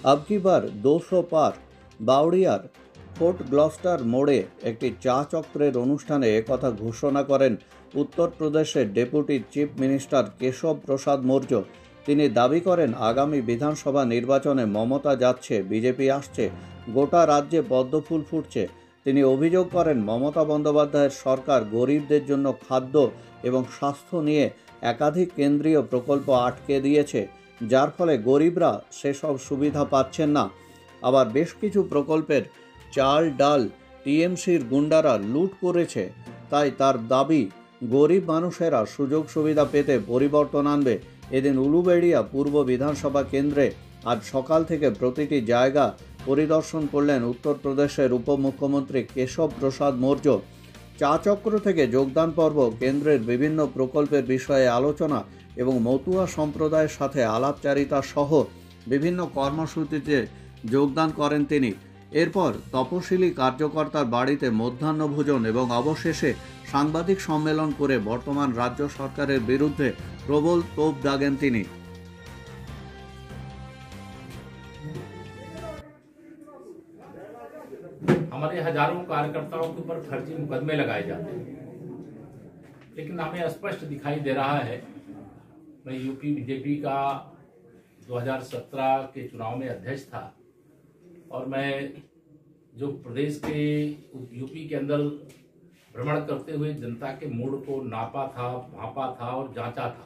अब की बार 200 पार বাউরিয়ার fort Gloucester মোড়ে একটি চা চক্রের অনুষ্ঠানে একথা ঘোষণা করেন উত্তরপ্রদেশের ডেপুটি চিফ মিনিস্টার কেশব প্রসাদ মৌর্য। তিনি দাবি করেন, আগামী বিধানসভা নির্বাচনে মমতা যাচ্ছে, বিজেপি আসছে, গোটা রাজ্যে পদ্মফুল ফুটছে। তিনি অভিযোগ করেন, মমতা বন্দ্যোপাধ্যায়ের সরকার গরিবদের জন্য খাদ্য এবং স্বাস্থ্য নিয়ে একাধিক কেন্দ্রীয় প্রকল্প আটকে দিয়েছে, যার ফলে গরিবরা সেসব সুবিধা পাচ্ছেন না। আবার বেশ কিছু প্রকল্পের চাল ডাল টিএমসির গুন্ডারা লুট করেছে। তাই তার দাবি, গরিব মানুষেরা সুযোগ সুবিধা পেতে পরিবর্তন আনবে। এদিন উলুবেড়িয়া পূর্ব বিধানসভা কেন্দ্রে আজ সকাল থেকে প্রতিটি জায়গা পরিদর্শন করলেন উত্তরপ্রদেশের উপমুখ্যমন্ত্রী কেশব প্রসাদ মৌর্য। চা চক্র থেকে যোগদান পর্ব, কেন্দ্রের বিভিন্ন প্রকল্পের বিষয়ে আলোচনা এবং মতুয়া সম্প্রদায়ের সাথে আলাপচারিতা সহ বিভিন্ন কর্মসূচিতে যোগদান করেন তিনি। এরপর তপশিলি কার্যকর্তার বাড়িতে মধ্যাহ্নভোজন এবং অবশেষে সাংবাদিক সম্মেলন করে বর্তমান রাজ্য সরকারের বিরুদ্ধে প্রবল তোপ দাগেন তিনি। हमारे हजारों कार्यकर्ताओं के ऊपर फर्जी मुकदमे लगाए जाते हैं, लेकिन हमें स्पष्ट दिखाई दे रहा है। मैं यूपी बीजेपी का 2017 के चुनाव में अध्यक्ष था और मैं जो प्रदेश के यूपी के अंदर भ्रमण करते हुए जनता के मूड को नापा था, भांपा था और जांचा था।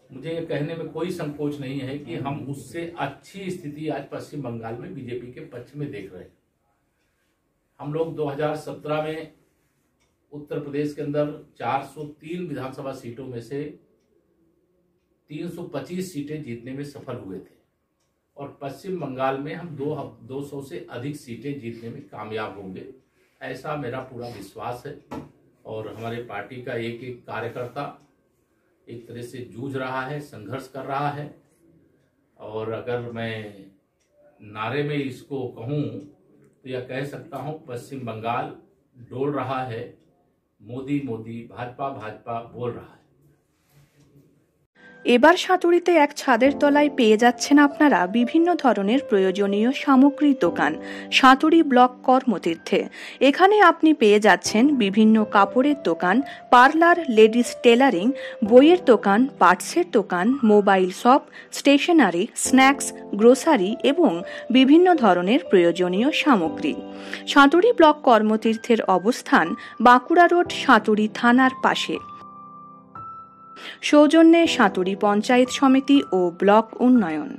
मुझे ये कहने में कोई संकोच नहीं है कि हम उससे अच्छी स्थिति आज पश्चिम बंगाल में बीजेपी के पक्ष में देख रहे हैं। हम लोग 2017 में उत्तर प्रदेश के अंदर 403 विधानसभा सीटों में से 325 सीटें जीतने में सफल हुए थे और पश्चिम बंगाल में हम 200 से अधिक सीटें जीतने में कामयाब होंगे, ऐसा मेरा पूरा विश्वास है। और हमारे पार्टी का एक एक कार्यकर्ता एक तरह से जूझ रहा है, संघर्ष कर रहा है। और अगर मैं नारे में इसको कहूँ तो यह कह सकता हूँ, पश्चिम बंगाल डोल रहा है, मोदी मोदी भाजपा भाजपा बोल रहा है। এবার সাঁতুরিতে এক ছাদের তলায় পেয়ে যাচ্ছেন আপনারা বিভিন্ন ধরনের প্রয়োজনীয় সামগ্রীর দোকান সাঁতুরি ব্লক কর্মতীর্থে। এখানে আপনি পেয়ে যাচ্ছেন বিভিন্ন কাপড়ের দোকান, পার্লার, লেডিস টেলারিং, বইয়ের দোকান, পার্টসের দোকান, mobile shop, stationery, snacks, grocery এবং বিভিন্ন ধরনের প্রয়োজনীয় সামগ্রী। সাঁতুরি ব্লক কর্মতীর্থের অবস্থান বাঁকুড়া রোড, সাঁতুরি থানার পাশে। সৌজন্যে সাঁতুরি পঞ্চায়েত সমিতি ও ব্লক উন্নয়ন।